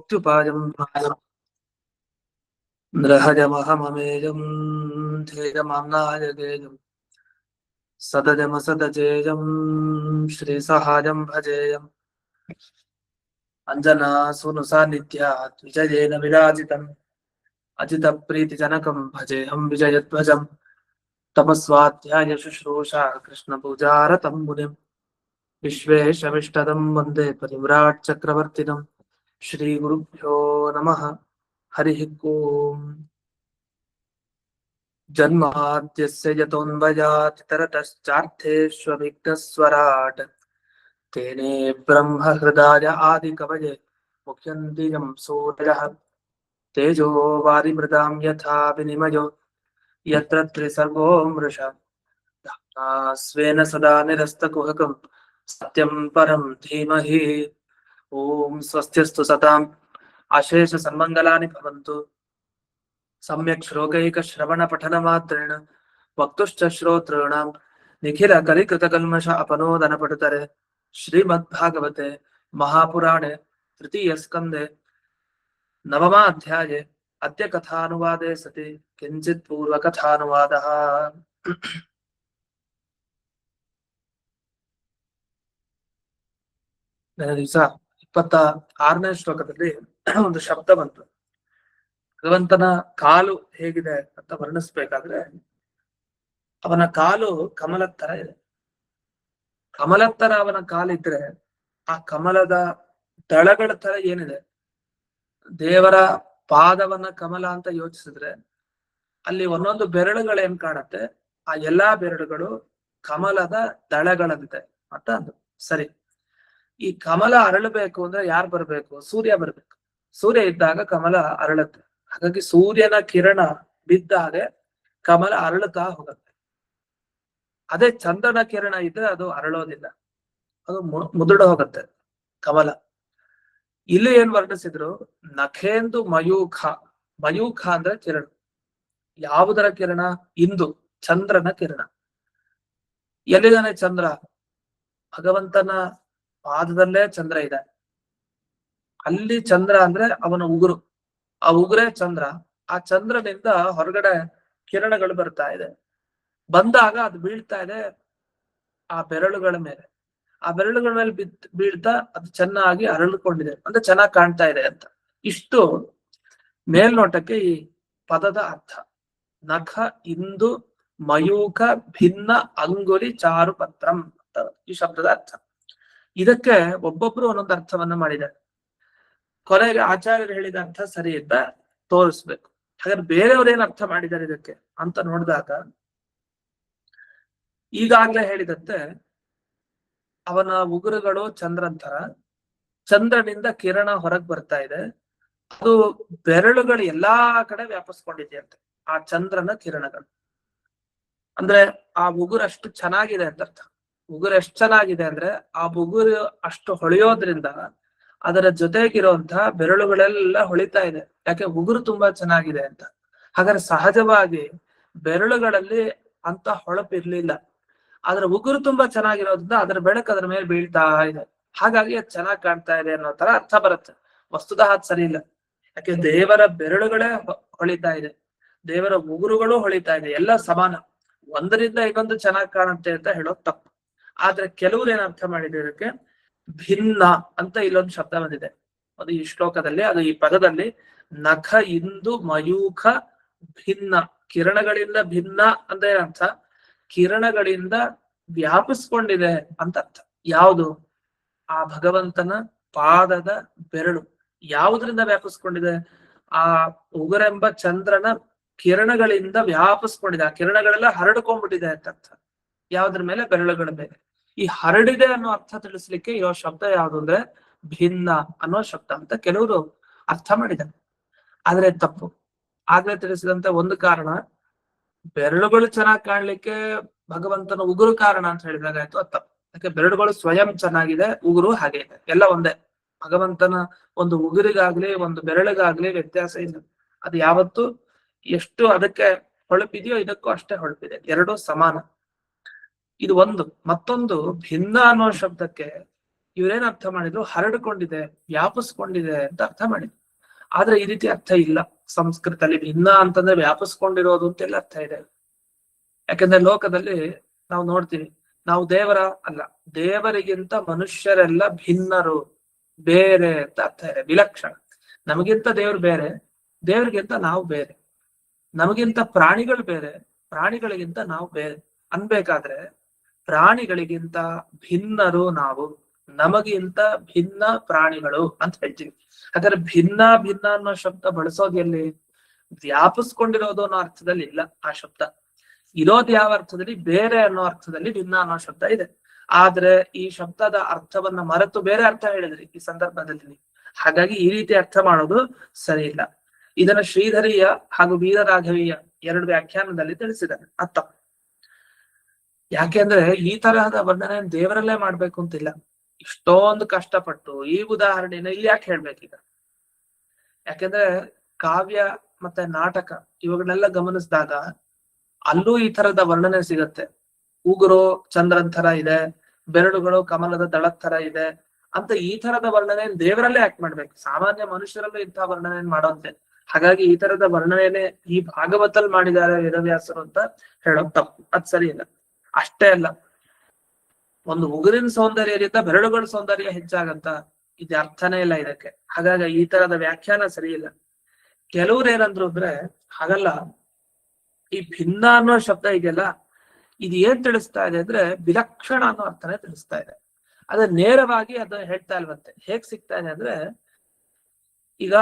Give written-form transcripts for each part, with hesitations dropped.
मुक्त्युपायं नृहजमहममेजं धेयमाम्नाय गेयं सदजमसदजेयं श्रीसहायं भजेयम् अञ्जनासूनुसान्निध्यात् विजयेन विराजितम् अजितप्रीतिजनकं भजेऽहं विजयध्वजम् तपस्वाध्याय शुश्रूषा कृष्णपूजारतं मुनिम् विश्वेशविष्टदं वन्दे परिव्राट् चक्रवर्तिनम् श्रीगुरुभ्यो नमः। हरिः ओम्। जन्माद्यस्य यतोऽन्वयात् तरतश्चार्थेष्वभिघ्नस्वराट् तेने ब्रह्महृदाय आदिकवये मुह्यन्ति यं सूरयः तेजो वारिमृदां यथा विनिमयो यत्र त्रिसर्गो मृषा धाम्ना स्वेन सदा निरस्तकुहकं सत्यं परं धीमहि। ॐ स्वस्त्यस्तु सताम् अशेषसन्मङ्गलानि भवन्तु। सम्यक् श्लोकैकश्रवणपठनमात्रेण वक्तुश्च श्रोतॄणां निखिलकलिकृतकल्मष अपनोदनपटुतरे श्रीमद्भागवते महापुराणे तृतीयस्कन्धे नवमाध्याये अद्य कथानुवादे सति किञ्चित् पूर्वकथानुवादः। ದಿವಸ 26ನೇ ಶ್ಲೋಕದಲ್ಲಿ ಒಂದು ಶಬ್ದ ಬಂತು. ಭಗವಂತನ ಕಾಲು ಹೇಗಿದೆ ಅಂತ ವರ್ಣಿಸ್ಬೇಕಾದ್ರೆ ಅವನ ಕಾಲು ಕಮಲದ ತರ ಇದೆ. ಕಮಲದ ತರ ಅವನ ಕಾಲಿದ್ರೆ ಆ ಕಮಲದ ದಳಗಳ ತರ ಏನಿದೆ, ದೇವರ ಪಾದವನ್ನ ಕಮಲ ಅಂತ ಯೋಚಿಸಿದ್ರೆ ಅಲ್ಲಿ ಒಂದೊಂದು ಬೆರಳುಗಳೇನ್ ಕಾಣತ್ತೆ, ಆ ಎಲ್ಲಾ ಬೆರಳುಗಳು ಕಮಲದ ದಳಗಳಂತೆ ಅಂತ ಅಂದು. ಸರಿ, ಈ ಕಮಲ ಅರಳಬೇಕು ಅಂದ್ರೆ ಯಾರು ಬರ್ಬೇಕು? ಸೂರ್ಯ ಬರ್ಬೇಕು. ಸೂರ್ಯ ಇದ್ದಾಗ ಕಮಲ ಅರಳುತ್ತೆ. ಹಾಗಾಗಿ ಸೂರ್ಯನ ಕಿರಣ ಬಿದ್ದಾಗ ಕಮಲ ಅರಳುತ್ತಾ ಹೋಗುತ್ತೆ. ಅದೇ ಚಂದ್ರನ ಕಿರಣ ಇದ್ರೆ ಅದು ಅರಳೋದಿಲ್ಲ, ಅದು ಮುದುಡು ಹೋಗುತ್ತೆ ಕಮಲ. ಇಲ್ಲಿ ಏನ್ ವರ್ಣಿಸಿದ್ರು? ನಖೇಂದು ಮಯೂಖ. ಮಯೂಖ ಅಂದ್ರೆ ಕಿರಣ. ಯಾವುದರ ಕಿರಣ? ಇಂದು ಚಂದ್ರನ ಕಿರಣ. ಎಲ್ಲಿದ್ದಾನೆ ಚಂದ್ರ? ಭಗವಂತನ ಪಾದದಲ್ಲೇ ಚಂದ್ರ ಇದೆ. ಅಲ್ಲಿ ಚಂದ್ರ ಅಂದ್ರೆ ಅವನ ಉಗುರು, ಆ ಉಗುರೇ ಚಂದ್ರ. ಆ ಚಂದ್ರನಿಂದ ಹೊರಗಡೆ ಕಿರಣಗಳು ಬರ್ತಾ ಇದೆ. ಬಂದಾಗ ಅದು ಬೀಳ್ತಾ ಇದೆ ಆ ಬೆರಳುಗಳ ಮೇಲೆ. ಆ ಬೆರಳುಗಳ ಮೇಲೆ ಬೀಳ್ತಾ ಅದು ಚೆನ್ನಾಗಿ ಅರಳಿಕೊಂಡಿದೆ, ಅಂದ್ರೆ ಚೆನ್ನಾಗಿ ಕಾಣ್ತಾ ಇದೆ ಅಂತ. ಇಷ್ಟು ಮೇಲ್ನೋಟಕ್ಕೆ ಈ ಪದದ ಅರ್ಥ. ನಖ ಇಂದು ಮಯೂಖ ಭಿನ್ನ ಅಂಗುಲಿ ಚಾರು ಪತ್ರಂ ಅಂತ ಈ ಶಬ್ದದ ಅರ್ಥ. ಇದಕ್ಕೆ ಒಬ್ಬೊಬ್ರು ಒಂದೊಂದು ಅರ್ಥವನ್ನ ಮಾಡಿದ್ದಾರೆ. ಕೊನೆಗೆ ಆಚಾರ್ಯರು ಹೇಳಿದ ಅರ್ಥ ಸರಿ ಅಂತ ತೋರಿಸ್ಬೇಕು. ಹಾಗಾದ್ರೆ ಬೇರೆಯವ್ರು ಏನ್ ಅರ್ಥ ಮಾಡಿದ್ದಾರೆ ಇದಕ್ಕೆ ಅಂತ ನೋಡಿದಾಗ, ಈಗಾಗ್ಲೇ ಹೇಳಿದಂತೆ ಅವನ ಉಗುರುಗಳು ಚಂದ್ರನ್ ತರ, ಚಂದ್ರನಿಂದ ಕಿರಣ ಹೊರಗ್ ಬರ್ತಾ ಇದೆ. ಅದು ಬೆರಳುಗಳು ಎಲ್ಲಾ ಕಡೆ ವ್ಯಾಪಿಸ್ಕೊಂಡಿದೆಯಂತೆ ಆ ಚಂದ್ರನ ಕಿರಣಗಳು. ಅಂದ್ರೆ ಆ ಉಗುರು ಅಷ್ಟು ಚೆನ್ನಾಗಿದೆ ಅಂತ ಅರ್ಥ. ಉಗುರು ಎಷ್ಟು ಚೆನ್ನಾಗಿದೆ ಅಂದ್ರೆ ಆ ಉಗುರು ಅಷ್ಟು ಹೊಳೆಯೋದ್ರಿಂದ ಅದರ ಜೊತೆಗಿರುವಂತಹ ಬೆರಳುಗಳೆಲ್ಲ ಹೊಳಿತಾ ಇದೆ. ಯಾಕೆ? ಉಗುರು ತುಂಬಾ ಚೆನ್ನಾಗಿದೆ ಅಂತ. ಹಾಗಾದ್ರೆ ಸಹಜವಾಗಿ ಬೆರಳುಗಳಲ್ಲಿ ಅಂತ ಹೊಳಪಿರ್ಲಿಲ್ಲ. ಅದರ ಉಗುರು ತುಂಬಾ ಚೆನ್ನಾಗಿರೋದ್ರಿಂದ ಅದರ ಬೆಳಕು ಅದರ ಮೇಲೆ ಬೀಳ್ತಾ ಇದೆ. ಹಾಗಾಗಿ ಅದು ಚೆನ್ನಾಗಿ ಕಾಣ್ತಾ ಇದೆ ಅನ್ನೋ ತರ ಅರ್ಥ ಬರುತ್ತೆ. ವಸ್ತುತಃ ಅದು ಸರಿ ಇಲ್ಲ. ಯಾಕೆ? ದೇವರ ಬೆರಳುಗಳೇ ಹೊಳಿತಾ ಇದೆ, ದೇವರ ಉಗುರುಗಳು ಹೊಳಿತಾ ಇದೆ, ಎಲ್ಲ ಸಮಾನ. ಒಂದರಿಂದ ಇನ್ನೊಂದು ಚೆನ್ನಾಗಿ ಕಾಣುತ್ತೆ ಅಂತ ಹೇಳೋದು ತಪ್ಪು. ಆದ್ರೆ ಕೆಲವರು ಏನ್ ಅರ್ಥ ಮಾಡಿದಕ್ಕೆ ಭಿನ್ನ ಅಂತ ಇಲ್ಲೊಂದು ಶಬ್ದ ಬಂದಿದೆ ಅದು ಈ ಶ್ಲೋಕದಲ್ಲಿ. ಅದು ಈ ಪದದಲ್ಲಿ ನಖ ಇಂದು ಮಯೂಖ ಭಿನ್ನ, ಕಿರಣಗಳಿಂದ ಭಿನ್ನ ಅಂದ್ರೆ ಅರ್ಥ ಕಿರಣಗಳಿಂದ ವ್ಯಾಪಿಸ್ಕೊಂಡಿದೆ ಅಂತ ಅರ್ಥ. ಯಾವುದು? ಆ ಭಗವಂತನ ಪಾದದ ಬೆರಳು ಯಾವುದರಿಂದ ವ್ಯಾಪಿಸ್ಕೊಂಡಿದೆ? ಆ ಉಗುರೆಂಬ ಚಂದ್ರನ ಕಿರಣಗಳಿಂದ ವ್ಯಾಪಿಸ್ಕೊಂಡಿದೆ. ಆ ಕಿರಣಗಳೆಲ್ಲ ಹರಡ್ಕೊಂಡ್ಬಿಟ್ಟಿದೆ ಅಂತ ಅರ್ಥ. ಯಾವ್ದ್ರ ಮೇಲೆ? ಬೆರಳುಗಳ ಮೇಲೆ. ಈ ಹರಡಿದೆ ಅನ್ನೋ ಅರ್ಥ ತಿಳಿಸ್ಲಿಕ್ಕೆ ಇರೋ ಶಬ್ದ ಯಾವುದು ಅಂದ್ರೆ ಭಿನ್ನ ಅನ್ನೋ ಶಬ್ದ ಅಂತ ಕೆಲವರು ಅರ್ಥ ಮಾಡಿದ್ದಾರೆ. ಆದ್ರೆ ತಪ್ಪು. ಆಗ್ಲೇ ತಿಳಿಸಿದಂತೆ ಒಂದು ಕಾರಣ, ಬೆರಳುಗಳು ಚೆನ್ನಾಗಿ ಕಾಣ್ಲಿಕ್ಕೆ ಭಗವಂತನ ಉಗುರು ಕಾರಣ ಅಂತ ಹೇಳಿದಾಗ ಆಯ್ತು, ಅದು ತಪ್ಪು. ಯಾಕೆ? ಬೆರಳುಗಳು ಸ್ವಯಂ ಚೆನ್ನಾಗಿದೆ, ಉಗುರು ಹಾಗೆ ಇದೆ, ಎಲ್ಲ ಒಂದೇ. ಭಗವಂತನ ಒಂದು ಉಗುರಿಗಾಗ್ಲಿ ಒಂದು ಬೆರಳಿಗಾಗ್ಲಿ ವ್ಯತ್ಯಾಸ ಇಲ್ಲ. ಅದು ಯಾವತ್ತು ಎಷ್ಟು ಅದಕ್ಕೆ ಹೊಳಪಿದೆಯೋ ಇದಕ್ಕೂ ಅಷ್ಟೇ ಹೊಳಪಿದೆ, ಎರಡೂ ಸಮಾನ. ಇದು ಒಂದು. ಮತ್ತೊಂದು, ಭಿನ್ನ ಅನ್ನೋ ಶಬ್ದಕ್ಕೆ ಇವ್ರೇನ್ ಅರ್ಥ ಮಾಡಿದ್ರು, ಹರಡಿಕೊಂಡಿದೆ, ವ್ಯಾಪಿಸ್ಕೊಂಡಿದೆ ಅಂತ ಅರ್ಥ ಮಾಡಿದ್ರು. ಆದ್ರೆ ಈ ರೀತಿ ಅರ್ಥ ಇಲ್ಲ ಸಂಸ್ಕೃತದಲ್ಲಿ. ಭಿನ್ನ ಅಂತಂದ್ರೆ ವ್ಯಾಪಿಸ್ಕೊಂಡಿರೋದು ಅಂತೆಲ್ಲ ಅರ್ಥ ಇದೆ. ಯಾಕಂದ್ರೆ ಲೋಕದಲ್ಲಿ ನಾವು ನೋಡ್ತೀವಿ, ನಾವು ದೇವರ ಅಲ್ಲ, ದೇವರಿಗಿಂತ ಮನುಷ್ಯರೆಲ್ಲ ಭಿನ್ನರು, ಬೇರೆ ಅಂತ ಅರ್ಥ ಇದೆ, ವಿಲಕ್ಷಣ. ನಮಗಿಂತ ದೇವ್ರು ಬೇರೆ, ದೇವ್ರಿಗಿಂತ ನಾವು ಬೇರೆ. ನಮಗಿಂತ ಪ್ರಾಣಿಗಳು ಬೇರೆ, ಪ್ರಾಣಿಗಳಿಗಿಂತ ನಾವು ಬೇರೆ ಅನ್ಬೇಕಾದ್ರೆ ಪ್ರಾಣಿಗಳಿಗಿಂತ ಭಿನ್ನರು ನಾವು, ನಮಗಿಂತ ಭಿನ್ನ ಪ್ರಾಣಿಗಳು ಅಂತ ಹೇಳ್ತೀವಿ. ಹಾಗಾದ್ರೆ ಭಿನ್ನ ಭಿನ್ನ ಅನ್ನೋ ಶಬ್ದ ಬಳಸೋದು ಎಲ್ಲಿ? ವ್ಯಾಪಿಸ್ಕೊಂಡಿರೋದು ಅನ್ನೋ ಅರ್ಥದಲ್ಲಿ ಇಲ್ಲ ಆ ಶಬ್ದ. ಇರೋದು ಯಾವ ಅರ್ಥದಲ್ಲಿ? ಬೇರೆ ಅನ್ನೋ ಅರ್ಥದಲ್ಲಿ ಭಿನ್ನ ಅನ್ನೋ ಶಬ್ದ ಇದೆ. ಆದ್ರೆ ಈ ಶಬ್ದದ ಅರ್ಥವನ್ನ ಮರೆತು ಬೇರೆ ಅರ್ಥ ಹೇಳಿದ್ರಿ ಈ ಸಂದರ್ಭದಲ್ಲಿ. ಹಾಗಾಗಿ ಈ ರೀತಿ ಅರ್ಥ ಮಾಡೋದು ಸರಿ ಇಲ್ಲ. ಇದನ್ನ ಶ್ರೀಧರೀಯ ಹಾಗೂ ವೀರರಾಘವೀಯ ಎರಡು ವ್ಯಾಖ್ಯಾನದಲ್ಲಿ ತಿಳಿಸಿದ್ದಾರೆ. ಅರ್ಥ ಯಾಕೆಂದ್ರೆ ಈ ತರಹದ ವರ್ಣನೆ ದೇವರಲ್ಲೇ ಮಾಡ್ಬೇಕು ಅಂತಿಲ್ಲ. ಇಷ್ಟೊಂದು ಕಷ್ಟಪಟ್ಟು ಈ ಉದಾಹರಣೆನ ಇಲ್ಲಿ ಯಾಕೆ ಹೇಳ್ಬೇಕೀಗ? ಯಾಕೆಂದ್ರೆ ಕಾವ್ಯ ಮತ್ತೆ ನಾಟಕ ಇವುಗಳನ್ನೆಲ್ಲ ಗಮನಿಸಿದಾಗ ಅಲ್ಲೂ ಈ ತರದ ವರ್ಣನೆ ಸಿಗತ್ತೆ. ಉಗುರು ಚಂದ್ರನ್ ತರ ಇದೆ, ಬೆರಳುಗಳು ಕಮಲದ ದಳದ ತರ ಇದೆ ಅಂತ ಈ ತರದ ವರ್ಣನೆ ದೇವರಲ್ಲೇ ಯಾಕೆ ಮಾಡ್ಬೇಕು? ಸಾಮಾನ್ಯ ಮನುಷ್ಯರಲ್ಲೂ ಇಂತಹ ವರ್ಣನೆ ಮಾಡೋಂತೆ. ಹಾಗಾಗಿ ಈ ತರದ ವರ್ಣನೆನೆ ಈ ಭಾಗವತಲ್ಲಿ ಮಾಡಿದ್ದಾರೆ ವೇದವ್ಯಾಸರು ಅಂತ ಹೇಳೋದು ತಪ್ಪು, ಅದ್ ಸರಿ ಇಲ್ಲ. ಅಷ್ಟೇ ಅಲ್ಲ, ಒಂದು ಉಗುರಿನ ಸೌಂದರ್ಯದಿಂದ ಬೆರಳುಗಳ ಸೌಂದರ್ಯ ಹೆಚ್ಚಾಗಂತ ಇದು ಅರ್ಥನೇ ಇಲ್ಲ ಇದಕ್ಕೆ. ಹಾಗಾಗಿ ಈ ತರದ ವ್ಯಾಖ್ಯಾನ ಸರಿ ಇಲ್ಲ. ಕೆಲವ್ರು ಏನಂದ್ರು ಅಂದ್ರೆ ಹಾಗಲ್ಲ, ಈ ಭಿನ್ನ ಅನ್ನೋ ಶಬ್ದ ಇದೆಯಲ್ಲ, ಇದು ಏನ್ ತಿಳಿಸ್ತಾ ಇದೆ ಅಂದ್ರೆ ವಿಲಕ್ಷಣ ಅನ್ನೋ ಅರ್ಥನೇ ತಿಳಿಸ್ತಾ ಇದೆ. ಅದ ನೇರವಾಗಿ ಅದು ಹೇಳ್ತಾ ಇಲ್ವಂತೆ. ಹೇಗ್ ಸಿಗ್ತಾ ಇದೆ ಅಂದ್ರೆ, ಈಗ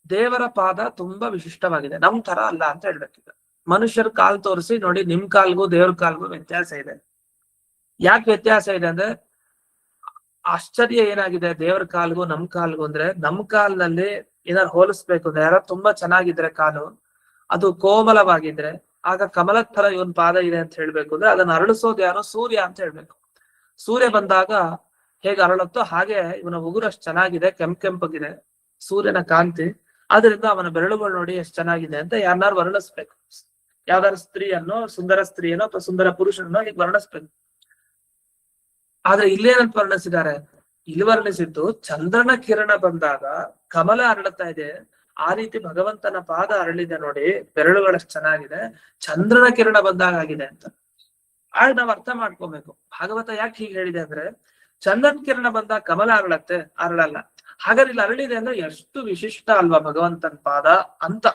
ದೇವರ ಪಾದ ತುಂಬಾ ವಿಶಿಷ್ಟವಾಗಿದೆ, ನಮ್ ತರ ಅಲ್ಲ ಅಂತ ಹೇಳ್ಬೇಕೀಗ. ಮನುಷ್ಯರ ಕಾಲ್ ತೋರಿಸಿ ನೋಡಿ, ನಿಮ್ ಕಾಲ್ಗೂ ದೇವ್ರ ಕಾಲ್ಗೂ ವ್ಯತ್ಯಾಸ ಇದೆ. ಯಾಕೆ ವ್ಯತ್ಯಾಸ ಇದೆ ಅಂದ್ರೆ, ಆಶ್ಚರ್ಯ ಏನಾಗಿದೆ ದೇವ್ರ ಕಾಲ್ಗೂ ನಮ್ ಕಾಲ್ಗೂ ಅಂದ್ರೆ, ನಮ್ ಕಾಲ್ನಲ್ಲಿ ಏನಾರು ಹೋಲಿಸ್ಬೇಕು ಅಂದ್ರೆ, ಯಾರೋ ತುಂಬಾ ಚೆನ್ನಾಗಿದ್ರೆ ಕಾಲು, ಅದು ಕೋಮಲವಾಗಿದ್ರೆ ಆಗ ಕಮಲದ ತರ ಇವನ್ ಪಾದ ಇದೆ ಅಂತ ಹೇಳ್ಬೇಕು ಅಂದ್ರೆ ಅದನ್ನ ಅರಳಿಸೋದು ಯಾರೋ? ಸೂರ್ಯ ಅಂತ ಹೇಳ್ಬೇಕು. ಸೂರ್ಯ ಬಂದಾಗ ಹೇಗೆ ಅರಳುತ್ತೋ ಹಾಗೆ ಇವನ ಉಗುರು ಅಷ್ಟು ಚೆನ್ನಾಗಿದೆ, ಕೆಂಪಗಿದೆ, ಸೂರ್ಯನ ಕಾಂತಿ. ಆದ್ರಿಂದ ಅವನ ಬೆರಳುಗಳು ನೋಡಿ ಎಷ್ಟು ಚೆನ್ನಾಗಿದೆ ಅಂತ ಯಾರನ್ನಾರು ವರ್ಣಿಸ್ಬೇಕು. ಯಾವ್ದಾರು ಸ್ತ್ರೀಯನ್ನು, ಸುಂದರ ಸ್ತ್ರೀಯನ್ನೋ ಅಥವಾ ಸುಂದರ ಪುರುಷನನ್ನೋ ಹೀಗೆ ವರ್ಣಿಸ್ಬೇಕು. ಆದ್ರೆ ಇಲ್ಲೇನಂತ ವರ್ಣಿಸಿದ್ದಾರೆ? ಇಲ್ಲಿ ವರ್ಣಿಸಿದ್ದು ಚಂದ್ರನ ಕಿರಣ ಬಂದಾಗ ಕಮಲ ಅರಳುತ್ತಾ ಇದೆ, ಆ ರೀತಿ ಭಗವಂತನ ಪಾದ ಅರಳಿದೆ ನೋಡಿ, ಬೆರಳುಗಳಷ್ಟು ಚೆನ್ನಾಗಿದೆ, ಚಂದ್ರನ ಕಿರಣ ಬಂದಾಗ ಆಗಿದೆ ಅಂತ. ಆಗ ನಾವ್ ಅರ್ಥ ಮಾಡ್ಕೋಬೇಕು, ಭಾಗವತ ಯಾಕೆ ಹೀಗೆ ಹೇಳಿದೆ ಅಂದ್ರೆ, ಚಂದ್ರನ ಕಿರಣ ಬಂದಾಗ ಕಮಲ ಅರಳತ್ತೆ? ಅರಳಲ್ಲ. ಹಾಗಾದ್ರೆ ಇಲ್ಲಿ ಅರಳಿದೆ ಅಂದ್ರೆ ಎಷ್ಟು ವಿಶಿಷ್ಟ ಅಲ್ವಾ ಭಗವಂತನ ಪಾದ ಅಂತ.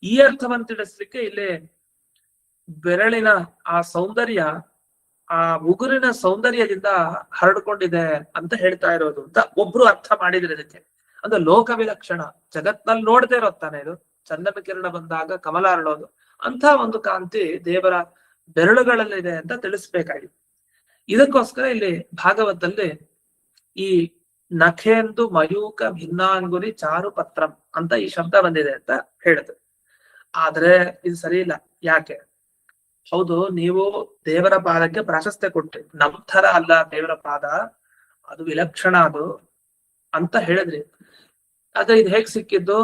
ಈ ಅರ್ಥವನ್ನು ತಿಳಿಸ್ಲಿಕ್ಕೆ ಇಲ್ಲಿ ಬೆರಳಿನ ಆ ಸೌಂದರ್ಯ, ಆ ಉಗುರಿನ ಸೌಂದರ್ಯದಿಂದ ಹರಡ್ಕೊಂಡಿದೆ ಅಂತ ಹೇಳ್ತಾ ಇರೋದು ಅಂತ ಒಬ್ರು ಅರ್ಥ ಮಾಡಿದ್ರೆ ಇದಕ್ಕೆ. ಅಂದ್ರೆ ಲೋಕ ವಿಲಕ್ಷಣ, ಜಗತ್ನಲ್ಲಿ ನೋಡದೆ ಇರೋತ್ತಾನೆ ಇದು. ಚಂದ್ರನ ಕಿರಣ ಬಂದಾಗ ಕಮಲ ಅರಳೋದು, ಅಂತ ಒಂದು ಕಾಂತಿ ದೇವರ ಬೆರಳುಗಳಲ್ಲಿದೆ ಅಂತ ತಿಳಿಸ್ಬೇಕಾಗಿದೆ. ಇದಕ್ಕೋಸ್ಕರ ಇಲ್ಲಿ ಭಾಗವತದಲ್ಲಿ ಈ ನಖೇಂದು ಮಯೂಕ ಭಿನ್ನಾಂಗುಲಿ ಚಾರು ಪತ್ರಂ ಅಂತ ಈ ಶಬ್ದ ಬಂದಿದೆ ಅಂತ ಹೇಳಿದ್ರು. ಆದ್ರೆ ಇದು ಸರಿ ಇಲ್ಲ. ಯಾಕೆ? ಹೌದು, ನೀವು ದೇವರ ಪಾದಕ್ಕೆ ಪ್ರಾಶಸ್ತ್ಯ ಕೊಟ್ರಿ, ನಮ್ ತರ ಅಲ್ಲ ದೇವರ ಪಾದ, ಅದು ವಿಲಕ್ಷಣ ಅದು ಅಂತ ಹೇಳಿದ್ರಿ. ಆದ್ರೆ ಇದು ಹೇಗ್ ಸಿಕ್ಕಿದ್ದು?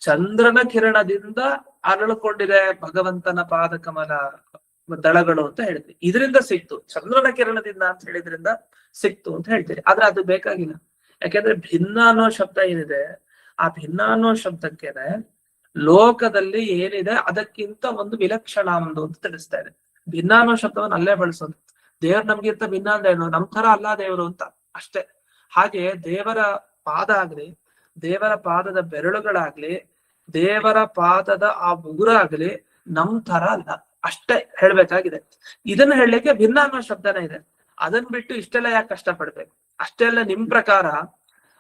ಚಂದ್ರನ ಕಿರಣದಿಂದ ಅರಳಿಕೊಂಡಿದೆ ಭಗವಂತನ ಪಾದ ಕಮಲ ದಳಗಳು ಅಂತ ಹೇಳಿದ್ರಿ. ಇದರಿಂದ ಸಿಕ್ತು, ಚಂದ್ರನ ಕಿರಣದಿಂದ ಅಂತ ಹೇಳಿದ್ರಿಂದ ಸಿಕ್ತು ಅಂತ ಹೇಳ್ತೀರಿ. ಆದ್ರೆ ಅದು ಬೇಕಾಗಿಲ್ಲ. ಯಾಕೆಂದ್ರೆ ಭಿನ್ನ ಅನ್ನೋ ಶಬ್ದ ಏನಿದೆ, ಆ ಭಿನ್ನ ಅನ್ನೋ ಶಬ್ದಕ್ಕೇನೆ ಲೋಕದಲ್ಲಿ ಏನಿದೆ ಅದಕ್ಕಿಂತ ಒಂದು ವಿಲಕ್ಷಣ ಒಂದು ಅಂತ ತಿಳಿಸ್ತಾ ಇದೆ. ಭಿನ್ನ ಅನ್ನೋ ಶಬ್ದವನ್ನು ಅಲ್ಲೇ ಬಳಸೋದು. ದೇವ್ರು ನಮ್ಗಿಂತ ಭಿನ್ನ ಅಂದ್ರೆ ಏನು? ನಮ್ ತರ ಅಲ್ಲ ದೇವರು ಅಂತ ಅಷ್ಟೇ. ಹಾಗೆ ದೇವರ ಪಾದ ಆಗ್ಲಿ, ದೇವರ ಪಾದದ ಬೆರಳುಗಳಾಗ್ಲಿ, ದೇವರ ಪಾದದ ಆ ಉಗುರಾಗ್ಲಿ ನಮ್ ತರ ಅಲ್ಲ, ಅಷ್ಟೇ ಹೇಳ್ಬೇಕಾಗಿದೆ. ಇದನ್ನ ಹೇಳಲಿಕ್ಕೆ ಭಿನ್ನ ಅನ್ನೋ ಶಬ್ದನೇ ಇದೆ. ಅದನ್ ಬಿಟ್ಟು ಇಷ್ಟೆಲ್ಲ ಯಾಕೆ ಕಷ್ಟಪಡ್ಬೇಕು? ಅಷ್ಟೆಲ್ಲ ನಿಮ್ ಪ್ರಕಾರ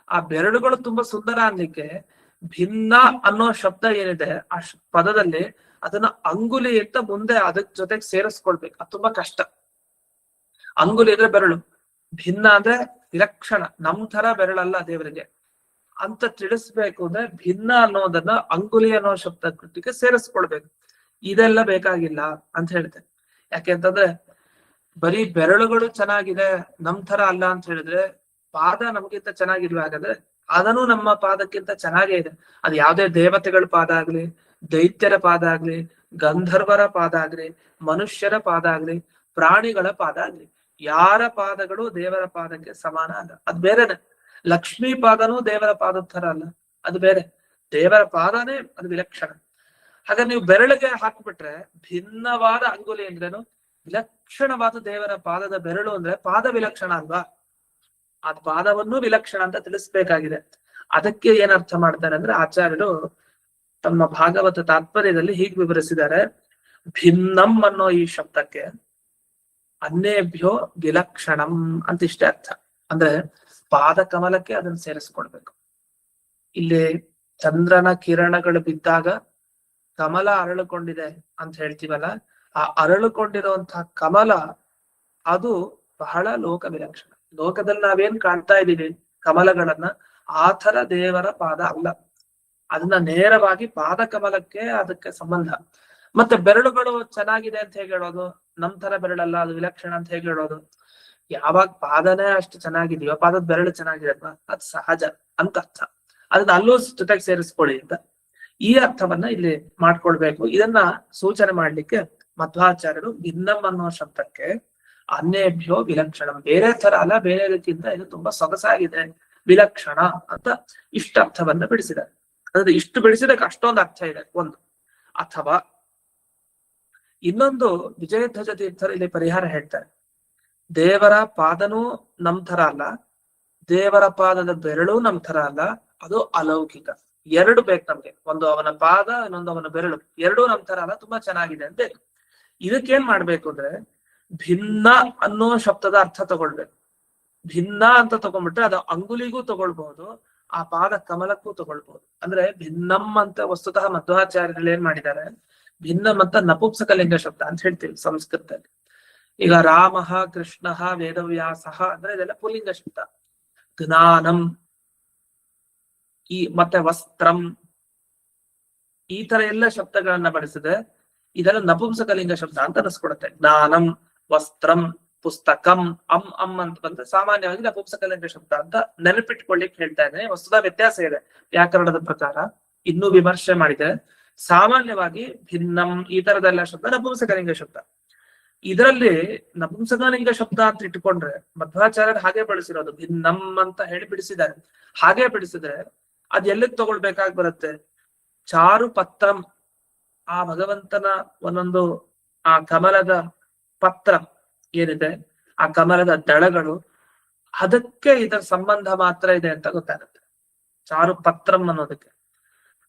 ಆ ಬೆರಳುಗಳು ತುಂಬಾ ಸುಂದರ ಅನ್ಲಿಕ್ಕೆ ಭಿನ್ನ ಅನ್ನೋ ಶಬ್ದ ಏನಿದೆ ಆ ಪದದಲ್ಲಿ ಅದನ್ನ ಅಂಗುಲಿ ಅಂತ ಮುಂದೆ ಅದಕ್ ಜೊತೆಗೆ ಸೇರಿಸ್ಕೊಳ್ಬೇಕು. ಅದು ತುಂಬಾ ಕಷ್ಟ. ಅಂಗುಲಿ ಅಂದ್ರೆ ಬೆರಳು, ಭಿನ್ನ ಅಂದ್ರೆ ವಿಲಕ್ಷಣ, ನಮ್ ತರ ಬೆರಳಲ್ಲ ದೇವರಿಗೆ ಅಂತ ತಿಳಿಸ್ಬೇಕು ಅಂದ್ರೆ ಭಿನ್ನ ಅನ್ನೋದನ್ನ ಅಂಗುಲಿ ಅನ್ನೋ ಶಬ್ದ ಕೃತಿಗೆ ಸೇರಿಸ್ಕೊಳ್ಬೇಕು. ಇದೆಲ್ಲ ಬೇಕಾಗಿಲ್ಲ ಅಂತ ಹೇಳ್ತೇನೆ. ಯಾಕೆಂತಂದ್ರೆ ಬರೀ ಬೆರಳುಗಳು ಚೆನ್ನಾಗಿದೆ, ನಮ್ ತರ ಅಲ್ಲ ಅಂತ ಹೇಳಿದ್ರೆ ಪಾದ ನಮ್ಗಿಂತ ಚೆನ್ನಾಗಿಲ್ವ? ಹಾಗಾದ್ರೆ ಅದನ್ನು ನಮ್ಮ ಪಾದಕ್ಕಿಂತ ಚೆನ್ನಾಗೇ ಇದೆ. ಅದು ಯಾವುದೇ ದೇವತೆಗಳ ಪಾದ ಆಗ್ಲಿ, ದೈತ್ಯರ ಪಾದ ಆಗ್ಲಿ, ಗಂಧರ್ವರ ಪಾದ ಆಗ್ಲಿ, ಮನುಷ್ಯರ ಪಾದ ಆಗ್ಲಿ, ಪ್ರಾಣಿಗಳ ಪಾದ ಆಗ್ಲಿ, ಯಾರ ಪಾದಗಳು ದೇವರ ಪಾದಕ್ಕೆ ಸಮಾನ ಅಲ್ಲ, ಅದು ಬೇರೆನೆ. ಲಕ್ಷ್ಮೀ ಪಾದನೂ ದೇವರ ಪಾದದ ತರ ಅಲ್ಲ, ಅದು ಬೇರೆ. ದೇವರ ಪಾದನೇ ಅದು ವಿಲಕ್ಷಣ. ಹಾಗಾದ್ರೆ ನೀವು ಬೆರಳಿಗೆ ಹಾಕ್ಬಿಟ್ರೆ ಭಿನ್ನವಾದ ಅಂಗುಲಿ ಅಂದ್ರೇನು? ವಿಲಕ್ಷಣವಾದ ದೇವರ ಪಾದದ ಬೆರಳು ಅಂದ್ರೆ ಪಾದ ವಿಲಕ್ಷಣ ಅಲ್ವಾ? ಆ ಪಾದವನ್ನು ವಿಲಕ್ಷಣ ಅಂತ ತಿಳಿಸ್ಬೇಕಾಗಿದೆ. ಅದಕ್ಕೆ ಏನರ್ಥ ಮಾಡ್ತಾರೆ ಅಂದ್ರೆ ಆಚಾರ್ಯರು ತಮ್ಮ ಭಾಗವತ ತಾತ್ಪರ್ಯದಲ್ಲಿ ಹೀಗೆ ವಿವರಿಸಿದ್ದಾರೆ. ಭಿನ್ನಂ ಅನ್ನೋ ಈ ಶಬ್ದಕ್ಕೆ ಅನ್ಯೇಭ್ಯೋ ವಿಲಕ್ಷಣಂ ಅಂತ ಇಷ್ಟೇ ಅರ್ಥ. ಅಂದ್ರೆ ಪಾದ ಕಮಲಕ್ಕೆ ಅದನ್ನ ಸೇರಿಸ್ಕೊಳ್ಬೇಕು. ಇಲ್ಲಿ ಚಂದ್ರನ ಕಿರಣಗಳು ಬಿದ್ದಾಗ ಕಮಲ ಅರಳುಕೊಂಡಿದೆ ಅಂತ ಹೇಳ್ತೀವಲ್ಲ, ಆ ಅರಳುಕೊಂಡಿರುವಂತಹ ಕಮಲ ಅದು ಬಹಳ ಲೋಕ ವಿಲಕ್ಷಣ. ಲೋಕದಲ್ಲಿ ನಾವೇನ್ ಕಾಣ್ತಾ ಇದೀವಿ ಕಮಲಗಳನ್ನ, ಆ ತರ ದೇವರ ಪಾದ ಅಲ್ಲ. ಅದನ್ನ ನೇರವಾಗಿ ಪಾದ ಕಮಲಕ್ಕೆ ಅದಕ್ಕೆ ಸಂಬಂಧ. ಮತ್ತೆ ಬೆರಳುಗಳು ಚೆನ್ನಾಗಿದೆ ಅಂತ ಹೇಗೆ ಹೇಳೋದು? ನಮ್ ತರ ಬೆರಳಲ್ಲ, ಅದು ವಿಲಕ್ಷಣ ಅಂತ ಹೇಗೆ ಹೇಳೋದು? ಯಾವಾಗ ಪಾದನೇ ಅಷ್ಟು ಚೆನ್ನಾಗಿದೆಯೋ ಪಾದದ ಬೆರಳು ಚೆನ್ನಾಗಿದೆ ಅಲ್ವಾ, ಅದು ಸಹಜ ಅಂತ ಅರ್ಥ. ಅದನ್ನ ಅಲ್ಲೂ ಜೊತೆಗೆ ಸೇರಿಸ್ಕೊಳ್ಳಿ ಅಂತ ಈ ಅರ್ಥವನ್ನ ಇಲ್ಲಿ ಮಾಡ್ಕೊಳ್ಬೇಕು. ಇದನ್ನ ಸೂಚನೆ ಮಾಡ್ಲಿಕ್ಕೆ ಮಧ್ವಾಚಾರ್ಯರು ಭಿನ್ನಂ ಅನ್ನೋ ಶಬ್ದಕ್ಕೆ ಅನ್ಯೇಭ್ಯೋ ವಿಲಕ್ಷಣಂ, ಬೇರೆ ತರ ಅಲ್ಲ, ಬೇರೆ ರೀತಿಯಿಂದ ಇದು ತುಂಬಾ ಸೊಗಸಾಗಿದೆ, ವಿಲಕ್ಷಣ ಅಂತ ಇಷ್ಟ ಅರ್ಥವನ್ನ ಬಿಡಿಸಿದ್ದಾರೆ. ಅಂದ್ರೆ ಇಷ್ಟು ಬಿಡಿಸಿದಕ್ಕೆ ಅಷ್ಟೊಂದು ಅರ್ಥ ಇದೆ ಒಂದು. ಅಥವಾ ಇನ್ನೊಂದು ವಿಜಯಧ್ವಜ ತೀರ್ಥರು ಇಲ್ಲಿ ಪರಿಹಾರ ಹೇಳ್ತಾರೆ. ದೇವರ ಪಾದನೂ ನಮ್ ತರ ಅಲ್ಲ, ದೇವರ ಪಾದದ ಬೆರಳು ನಮ್ ತರ ಅಲ್ಲ, ಅದು ಅಲೌಕಿಕ. ಎರಡು ಬೇಕು ನಮ್ಗೆ, ಒಂದು ಅವನ ಪಾದ, ಇನ್ನೊಂದು ಅವನ ಬೆರಳು, ಎರಡೂ ನಮ್ ತರ ಅಲ್ಲ, ತುಂಬಾ ಚೆನ್ನಾಗಿದೆ ಅಂತ ಬೇಕು. ಇದಕ್ಕೇನ್ ಮಾಡ್ಬೇಕು ಅಂದ್ರೆ ಭಿನ್ನ ಅನ್ನೋ ಶಬ್ದದ ಅರ್ಥ ತಗೊಳ್ಬೇಕು. ಭಿನ್ನ ಅಂತ ತಗೊಂಡ್ಬಿಟ್ರೆ ಅದು ಅಂಗುಲಿಗೂ ತಗೊಳ್ಬಹುದು, ಆ ಪಾದ ಕಮಲಕ್ಕೂ ತಗೊಳ್ಬಹುದು. ಅಂದ್ರೆ ಭಿನ್ನಂ ಅಂತ ವಸ್ತುತಃ ಮಧ್ವಾಚಾರ್ಯರು ಏನ್ ಮಾಡಿದ್ದಾರೆ, ಭಿನ್ನಂ ಅಂತ ನಪುಂಸಕಲಿಂಗ ಶಬ್ದ ಅಂತ ಹೇಳ್ತೀವಿ ಸಂಸ್ಕೃತದಲ್ಲಿ. ಈಗ ರಾಮ, ಕೃಷ್ಣ, ವೇದವ್ಯಾಸ ಅಂದ್ರೆ ಇದೆಲ್ಲ ಪುಲ್ಲಿಂಗ ಶಬ್ದ. ಜ್ಞಾನಂ ಈ ಮತ್ತೆ ವಸ್ತ್ರಂ ಈ ತರ ಎಲ್ಲ ಶಬ್ದಗಳನ್ನ ಬಳಸಿದೆ, ಇದೆಲ್ಲ ನಪುಂಸಕಲಿಂಗ ಶಬ್ದ ಅಂತ ಅನಿಸ್ಕೊಡುತ್ತೆ. ಜ್ಞಾನಂ, ವಸ್ತ್ರಂ, ಪುಸ್ತಕಂ, ಅಂ ಅಂತ ಬಂದ್ರೆ ಸಾಮಾನ್ಯವಾಗಿ ನಪುಂಸಕಲಿಂಗ ಶಬ್ದ ಅಂತ ನೆನಪಿಟ್ಕೊಳ್ಳಿಕ್ ಹೇಳ್ತಾ ಇದ್ದೇನೆ. ವಸ್ತುದ ವ್ಯತ್ಯಾಸ ಇದೆ ವ್ಯಾಕರಣದ ಪ್ರಕಾರ, ಇನ್ನೂ ವಿಮರ್ಶೆ ಮಾಡಿದೆ. ಸಾಮಾನ್ಯವಾಗಿ ಭಿನ್ನಂ ಈ ತರದೆಲ್ಲ ಶಬ್ದ ನಪುಂಸಕಲಿಂಗ ಶಬ್ದ. ಇದರಲ್ಲಿ ನಪುಂಸಕಲಿಂಗ ಶಬ್ದ ಅಂತ ಇಟ್ಕೊಂಡ್ರೆ ಮಧ್ವಾಚಾರ್ಯರು ಹಾಗೆ ಬಳಸಿರೋದು, ಭಿನ್ನಂ ಅಂತ ಹೇಳಿ ಬಿಡಿಸಿದ್ದಾರೆ. ಹಾಗೆ ಬಿಡಿಸಿದ್ರೆ ಅದ್ ಎಲ್ಲಿಗೆ ತಗೊಳ್ಬೇಕಾಗಿ ಬರುತ್ತೆ? ಚಾರು ಪತ್ರಂ, ಆ ಭಗವಂತನ ಒಂದೊಂದು ಆ ಕಮಲದ ಪತ್ರ ಏನಿದೆ, ಆ ಕಮಲದ ದಳಗಳು, ಅದಕ್ಕೆ ಇದರ ಸಂಬಂಧ ಮಾತ್ರ ಇದೆ ಅಂತ ಗೊತ್ತಾಗುತ್ತೆ, ಚಾರು ಪತ್ರಂ ಅನ್ನೋದಕ್ಕೆ.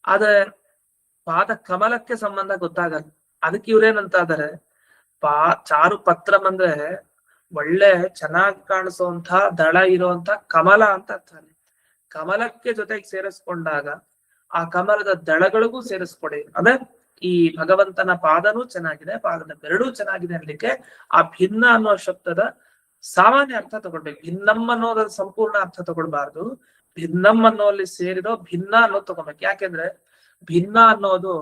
ಆದ್ರೆ ಪಾದ ಕಮಲಕ್ಕೆ ಸಂಬಂಧ ಗೊತ್ತಾಗಲ್ಲ. ಅದಕ್ಕೆ ಇವ್ರೇನಂತ ಇದಾರೆ, ಚಾರು ಪತ್ರಂ ಅಂದ್ರೆ ಒಳ್ಳೆ ಚೆನ್ನಾಗಿ ಕಾಣಿಸುವಂತ ದಳ ಇರುವಂತ ಕಮಲ ಅಂತ ಅರ್ಥ. ಕಮಲಕ್ಕೆ ಜೊತೆಗೆ ಸೇರಿಸ್ಕೊಂಡಾಗ ಆ ಕಮಲದ ದಳಗಳಿಗೂ ಸೇರಿಸ್ಕೊಡಿ. ಅಂದ್ರೆ ಈ ಭಗವಂತನ ಪಾದನೂ ಚೆನ್ನಾಗಿದೆ, ಪಾದದ ಬೆರಳು ಚೆನ್ನಾಗಿದೆ ಅನ್ಲಿಕ್ಕೆ ಆ ಭಿನ್ನ ಅನ್ನೋ ಶಬ್ದದ ಸಾಮಾನ್ಯ ಅರ್ಥ ತಗೊಳ್ಬೇಕು. ಭಿನ್ನಂ ಅನ್ನೋದ ಸಂಪೂರ್ಣ ಅರ್ಥ ತಗೊಳ್ಬಾರ್ದು. ಭಿನ್ನಂ ಅನ್ನೋಲ್ಲಿ ಸೇರಿರೋ ಭಿನ್ನ ಅನ್ನೋದು ತಗೊಳ್ಬೇಕು. ಯಾಕೆಂದ್ರೆ ಭಿನ್ನ ಅನ್ನೋದು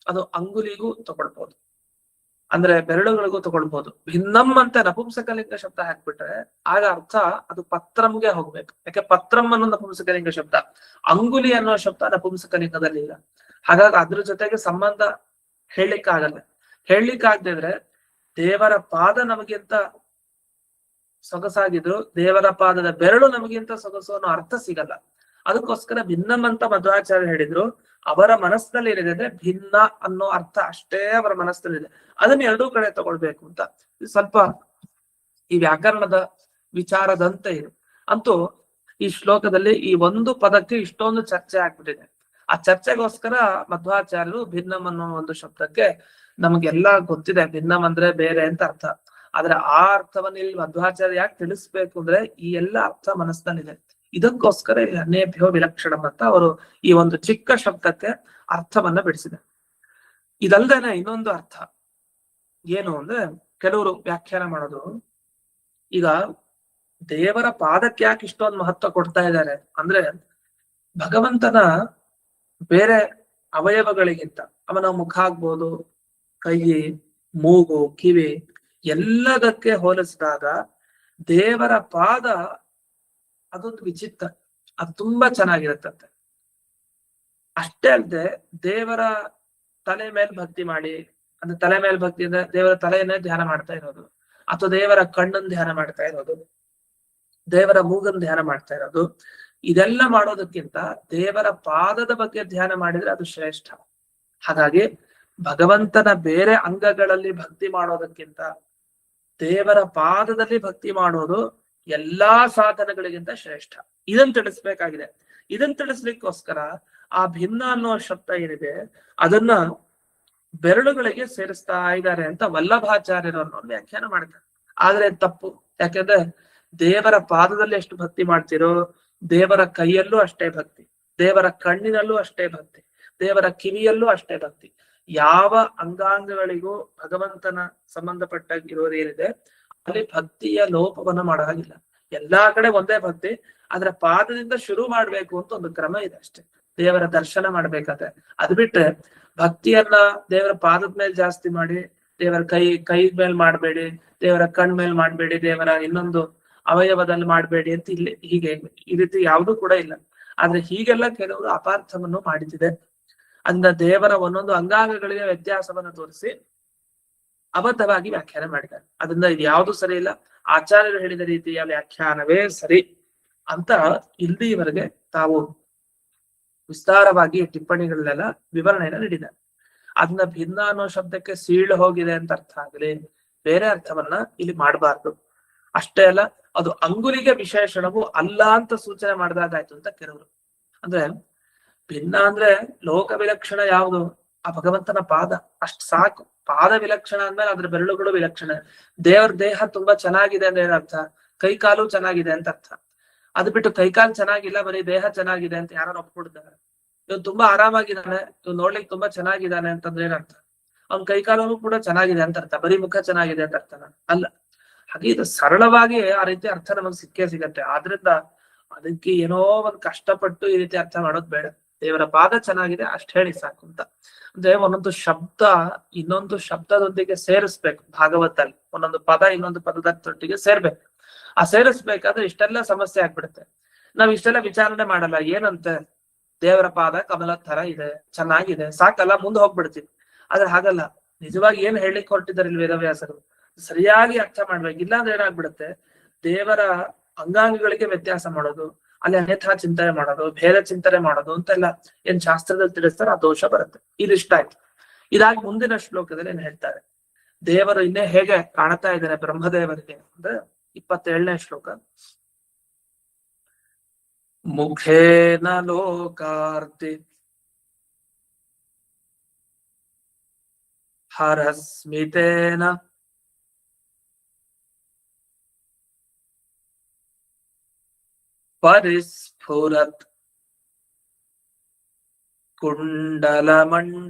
ಅದು ಅಂಗುಲಿಗೂ ತಗೊಳ್ಬಹುದು, ಅಂದ್ರೆ ಬೆರಳುಗಳಿಗೂ ತಗೊಳ್ಬಹುದು. ಭಿನ್ನಂ ಅಂತ ನಪುಂಸಕಲಿಂಗ ಶಬ್ದ ಹಾಕ್ಬಿಟ್ರೆ ಆಗ ಅರ್ಥ ಅದು ಪತ್ರಂಗೆ ಹೋಗ್ಬೇಕು. ಯಾಕೆ ಪತ್ರಂ ಅನ್ನೋ ನಪುಂಸಕಲಿಂಗ ಶಬ್ದ, ಅಂಗುಲಿ ಅನ್ನೋ ಶಬ್ದ ನಪುಂಸಕಲಿಂಗದಲ್ಲಿ ಇಲ್ಲ. ಹಾಗಾಗಿ ಅದ್ರ ಜೊತೆಗೆ ಸಂಬಂಧ ಹೇಳಲಿಕ್ಕಾಗಲ್ಲ. ಹೇಳಲಿಕ್ಕಾಗದಿದ್ರೆ ದೇವರ ಪಾದ ನಮಗಿಂತ ಸೊಗಸಾಗಿದ್ರು ದೇವರ ಪಾದದ ಬೆರಳು ನಮಗಿಂತ ಸೊಗಸು ಅನ್ನೋ ಅರ್ಥ ಸಿಗಲ್ಲ. ಅದಕ್ಕೋಸ್ಕರ ಭಿನ್ನಂ ಅಂತ ಮಧ್ವಾಚಾರ್ಯ ಹೇಳಿದ್ರು. ಅವರ ಮನಸ್ಸಿನಲ್ಲಿ ಏನಿದೆ ಅಂದ್ರೆ ಭಿನ್ನ ಅನ್ನೋ ಅರ್ಥ ಅಷ್ಟೇ ಅವರ ಮನಸ್ಸಿನಲ್ಲಿದೆ. ಅದನ್ನ ಎರಡೂ ಕಡೆ ತಗೊಳ್ಬೇಕು ಅಂತ ಸ್ವಲ್ಪ ಈ ವ್ಯಾಕರಣದ ವಿಚಾರದಂತೆ ಇದೆ. ಅಂತೂ ಈ ಶ್ಲೋಕದಲ್ಲಿ ಈ ಒಂದು ಪದಕ್ಕೆ ಇಷ್ಟೊಂದು ಚರ್ಚೆ ಆಗ್ಬಿಟ್ಟಿದೆ. ಆ ಚರ್ಚೆಗೋಸ್ಕರ ಮಧ್ವಾಚಾರ್ಯರು ಭಿನ್ನಂ ಅನ್ನೋ ಒಂದು ಶಬ್ದಕ್ಕೆ, ನಮಗೆಲ್ಲ ಗೊತ್ತಿದೆ ಭಿನ್ನಂ ಅಂದ್ರೆ ಬೇರೆ ಅಂತ ಅರ್ಥ, ಆದ್ರೆ ಆ ಅರ್ಥವನ್ನ ಇಲ್ಲಿ ಮಧ್ವಾಚಾರ್ಯ ಯಾಕೆ ತಿಳಿಸ್ಬೇಕು ಅಂದ್ರೆ ಈ ಎಲ್ಲ ಅರ್ಥ ಮನಸ್ಸಿನಲ್ಲಿದೆ. ಇದಕ್ಕೋಸ್ಕರ ಇಲ್ಲಿ ಅನ್ಯೇಭ್ಯೋ ವಿಲಕ್ಷಣಂ ಅಂತ ಅವರು ಈ ಒಂದು ಚಿಕ್ಕ ಶಬ್ದಕ್ಕೆ ಅರ್ಥವನ್ನ ಬಿಡಿಸಿದೆ. ಇದಲ್ದೇನೆ ಇನ್ನೊಂದು ಅರ್ಥ ಏನು ಅಂದ್ರೆ, ಕೆಲವರು ವ್ಯಾಖ್ಯಾನ ಮಾಡೋದು, ಈಗ ದೇವರ ಪಾದಕ್ಕೆ ಯಾಕೆ ಇಷ್ಟೊಂದು ಮಹತ್ವ ಕೊಡ್ತಾ ಇದ್ದಾರೆ ಅಂದ್ರೆ, ಭಗವಂತನ ಬೇರೆ ಅವಯವಗಳಿಗಿಂತ ಅವನ ಮುಖ ಆಗ್ಬೋದು, ಕೈ, ಮೂಗು, ಕಿವಿ ಎಲ್ಲದಕ್ಕೆ ಹೋಲಿಸಿದಾಗ ದೇವರ ಪಾದ ಅದೊಂದು ವಿಚಿತ್ರ, ಅದು ತುಂಬಾ ಚೆನ್ನಾಗಿರುತ್ತಂತೆ. ಅಷ್ಟೇ ಅಲ್ಲದೆ ದೇವರ ತಲೆ ಮೇಲೆ ಭಕ್ತಿ ಮಾಡಿ, ಅಂದ್ರೆ ತಲೆ ಮೇಲೆ ಭಕ್ತಿ ಅಂದ್ರೆ ದೇವರ ತಲೆಯನ್ನೇ ಧ್ಯಾನ ಮಾಡ್ತಾ ಇರೋದು, ಅಥವಾ ದೇವರ ಕಣ್ಣನ್ ಧ್ಯಾನ ಮಾಡ್ತಾ ಇರೋದು, ದೇವರ ಮೂಗನ್ ಧ್ಯಾನ ಮಾಡ್ತಾ ಇರೋದು, ಇದೆಲ್ಲ ಮಾಡೋದಕ್ಕಿಂತ ದೇವರ ಪಾದದ ಬಗ್ಗೆ ಧ್ಯಾನ ಮಾಡಿದ್ರೆ ಅದು ಶ್ರೇಷ್ಠ. ಹಾಗಾಗಿ ಭಗವಂತನ ಬೇರೆ ಅಂಗಗಳಲ್ಲಿ ಭಕ್ತಿ ಮಾಡೋದಕ್ಕಿಂತ ದೇವರ ಪಾದದಲ್ಲಿ ಭಕ್ತಿ ಮಾಡೋದು ಎಲ್ಲಾ ಸಾಧನಗಳಿಗಿಂತ ಶ್ರೇಷ್ಠ. ಇದನ್ನ ತಿಳಿಸ್ಬೇಕಾಗಿದೆ. ಇದನ್ನ ತಿಳಿಸ್ಲಿಕ್ಕೋಸ್ಕರ ಆ ಭಿನ್ನ ಅನ್ನೋ ಶಬ್ದ ಏನಿದೆ ಅದನ್ನ ಬೆರಳುಗಳಿಗೆ ಸೇರಿಸ್ತಾ ಇದ್ದಾರೆ ಅಂತ ವಲ್ಲಭಾಚಾರ್ಯರು ಅನ್ನೋರು ವ್ಯಾಖ್ಯಾನ ಮಾಡ್ತಾರೆ. ಆದ್ರೆ ತಪ್ಪು. ಯಾಕಂದ್ರೆ ದೇವರ ಪಾದದಲ್ಲಿ ಎಷ್ಟು ಭಕ್ತಿ ಮಾಡ್ತಿರೋ ದೇವರ ಕೈಯಲ್ಲೂ ಅಷ್ಟೇ ಭಕ್ತಿ, ದೇವರ ಕಣ್ಣಿನಲ್ಲೂ ಅಷ್ಟೇ ಭಕ್ತಿ, ದೇವರ ಕಿವಿಯಲ್ಲೂ ಅಷ್ಟೇ ಭಕ್ತಿ. ಯಾವ ಅಂಗಾಂಗಗಳಿಗೂ ಭಗವಂತನ ಸಂಬಂಧಪಟ್ಟ ಇರೋದೇನಿದೆ ಅಲ್ಲಿ ಭಕ್ತಿಯ ಲೋಪವನ್ನ ಮಾಡೋ ಹಾಗಿಲ್ಲ. ಎಲ್ಲಾ ಕಡೆ ಒಂದೇ ಭಕ್ತಿ, ಆದ್ರೆ ಪಾದದಿಂದ ಶುರು ಮಾಡ್ಬೇಕು ಅಂತ ಒಂದು ಕ್ರಮ ಇದೆ ಅಷ್ಟೇ. ದೇವರ ದರ್ಶನ ಮಾಡ್ಬೇಕಾದ್ರೆ ಅದ್ ಬಿಟ್ರೆ ಭಕ್ತಿಯನ್ನ ದೇವರ ಪಾದದ ಮೇಲೆ ಜಾಸ್ತಿ ಮಾಡಿ, ದೇವರ ಕೈ ಮೇಲೆ ಮಾಡ್ಬೇಡಿ, ದೇವರ ಕಣ್ ಮೇಲೆ ಮಾಡ್ಬೇಡಿ, ದೇವರ ಇನ್ನೊಂದು ಅವಯವದಲ್ಲಿ ಮಾಡ್ಬೇಡಿ ಅಂತ ಇಲ್ಲಿ ಹೀಗೆ ಈ ರೀತಿ ಯಾವುದೂ ಕೂಡ ಇಲ್ಲ. ಆದ್ರೆ ಹೀಗೆಲ್ಲ ಕೆಲವರು ಅಪಾರ್ಥವನ್ನು ಮಾಡಿದಿದೆ. ಅಂದ ದೇವರ ಒಂದೊಂದು ಅಂಗಾಂಗಗಳಿಗೆ ವ್ಯತ್ಯಾಸವನ್ನು ತೋರಿಸಿ ಅಬದ್ಧವಾಗಿ ವ್ಯಾಖ್ಯಾನ ಮಾಡಿದ್ದಾರೆ. ಅದರಿಂದ ಇದು ಯಾವುದು ಸರಿ ಇಲ್ಲ. ಆಚಾರ್ಯರು ಹೇಳಿದ ರೀತಿಯ ವ್ಯಾಖ್ಯಾನವೇ ಸರಿ ಅಂತ ಇಲ್ಲಿವರೆಗೆ ತಾವು ವಿಸ್ತಾರವಾಗಿ ಟಿಪ್ಪಣಿಗಳನ್ನೆಲ್ಲ ವಿವರಣೆಯನ್ನು ನೀಡಿದ್ದಾರೆ. ಅದನ್ನ ಭಿನ್ನ ಅನ್ನೋ ಶಬ್ದಕ್ಕೆ ಸೀಳು ಹೋಗಿದೆ ಅಂತ ಅರ್ಥ ಆಗಲಿ, ಬೇರೆ ಅರ್ಥವನ್ನ ಇಲ್ಲಿ ಮಾಡಬಾರ್ದು. ಅಷ್ಟೇ ಅಲ್ಲ, ಅದು ಅಂಗುಲಿಗೆ ವಿಶೇಷಣವು ಅಲ್ಲ ಅಂತ ಸೂಚನೆ ಮಾಡಿದಾಗಾಯ್ತು ಅಂತ ಕೆಲವರು. ಅಂದ್ರೆ ಭಿನ್ನ ಅಂದ್ರೆ ಲೋಕ ವಿಲಕ್ಷಣ ಯಾವುದು? ಆ ಭಗವಂತನ ಪಾದ, ಅಷ್ಟ್ ಸಾಕು. ಪಾದ ವಿಲಕ್ಷಣ ಅಂದ್ಮೇಲೆ ಅದ್ರ ಬೆರಳುಗಳು ವಿಲಕ್ಷಣ. ದೇವರ ದೇಹ ತುಂಬಾ ಚೆನ್ನಾಗಿದೆ ಅಂದ್ರೆ ಏನರ್ಥ? ಕೈ ಕಾಲು ಚೆನ್ನಾಗಿದೆ ಅಂತ ಅರ್ಥ. ಅದು ಬಿಟ್ಟು ಕೈಕಾಲು ಚೆನ್ನಾಗಿಲ್ಲ, ಬರೀ ದೇಹ ಚೆನ್ನಾಗಿದೆ ಅಂತ ಯಾರು ಒಪ್ಕೊಡ್ತಾರೆ? ಇವ್ ತುಂಬಾ ಆರಾಮಾಗಿದ್ದಾನೆ, ಇವ್ ನೋಡ್ಲಿಕ್ಕೆ ತುಂಬಾ ಚೆನ್ನಾಗಿದ್ದಾನೆ ಅಂತಂದ್ರೆ ಏನರ್ಥ? ಅವ್ನ ಕೈಕಾಲು ಕೂಡ ಚೆನ್ನಾಗಿದೆ ಅಂತ ಅರ್ಥ, ಬರೀ ಮುಖ ಚೆನ್ನಾಗಿದೆ ಅಂತ ಅರ್ಥನ ಅಲ್ಲ. ಹಾಗೆ ಇದು ಸರಳವಾಗಿ ಆ ರೀತಿ ಅರ್ಥ ನಮಗ್ ಸಿಕ್ಕೇ ಸಿಗತ್ತೆ. ಆದ್ರಿಂದ ಅದಕ್ಕೆ ಏನೋ ಒಂದ್ ಕಷ್ಟಪಟ್ಟು ಈ ರೀತಿ ಅರ್ಥ ಮಾಡೋದ್ ಬೇಡ. ದೇವರ ಪಾದ ಚೆನ್ನಾಗಿದೆ ಅಷ್ಟ್ ಹೇಳಿ ಸಾಕು ಅಂತ. ಅಂದ್ರೆ ಒಂದೊಂದು ಶಬ್ದ ಇನ್ನೊಂದು ಶಬ್ದದೊಂದಿಗೆ ಸೇರಿಸ್ಬೇಕು. ಭಾಗವತಲ್ಲಿ ಒಂದೊಂದು ಪದ ಇನ್ನೊಂದು ಪದದೊಟ್ಟಿಗೆ ಸೇರ್ಬೇಕು. ಆ ಸೇರಿಸ್ಬೇಕಾದ್ರೆ ಇಷ್ಟೆಲ್ಲ ಸಮಸ್ಯೆ ಆಗ್ಬಿಡುತ್ತೆ. ನಾವ್ ಇಷ್ಟೆಲ್ಲ ವಿಚಾರಣೆ ಮಾಡಲ್ಲ. ಏನಂತೆ ದೇವರ ಪಾದ ಕಮಲ ತರ ಇದೆ, ಚೆನ್ನಾಗಿದೆ, ಸಾಕಲ್ಲ, ಮುಂದೆ ಹೋಗ್ಬಿಡ್ತೀವಿ. ಆದ್ರೆ ಹಾಗಲ್ಲ. ನಿಜವಾಗಿ ಏನ್ ಹೇಳಿಕ್ ಹೊರಟಿದ್ದಾರೆ ಇಲ್ಲಿ ವೇದವ್ಯಾಸರು, ಸರಿಯಾಗಿ ಅರ್ಥ ಮಾಡ್ಬೇಕು. ಇಲ್ಲಾಂದ್ರೆ ಏನಾಗ್ಬಿಡುತ್ತೆ, ದೇವರ ಅಂಗಾಂಗಗಳಿಗೆ ವ್ಯತ್ಯಾಸ ಮಾಡೋದು, ಅಲ್ಲಿ ಅನ್ಯಥಾ ಚಿಂತನೆ ಮಾಡೋದು, ಭೇದ ಚಿಂತನೆ ಮಾಡೋದು ಅಂತೆಲ್ಲ ಏನ್ ಶಾಸ್ತ್ರದಲ್ಲಿ ತಿಳಿಸ್ತಾರೆ, ಆ ದೋಷ ಬರುತ್ತೆ. ಇದಿಷ್ಟ ಆಯ್ತು. ಇದಾಗಿ ಮುಂದಿನ ಶ್ಲೋಕದಲ್ಲಿ ಏನ್ ಹೇಳ್ತಾರೆ, ದೇವರು ಇನ್ನೇ ಹೇಗೆ ಕಾಣ್ತಾ ಇದ್ದಾನೆ ಬ್ರಹ್ಮದೇವರಿಗೆ ಅಂದ್ರೆ 27ನೇ ಶ್ಲೋಕ. ಮುಖೇನ ಲೋಕಾರ್ತಿ ಹರಸ್ಮಿತೇನ ಪರಿಸ್ಫುರತ್ ಕುಂಡಲಮಂಡಿತೇನ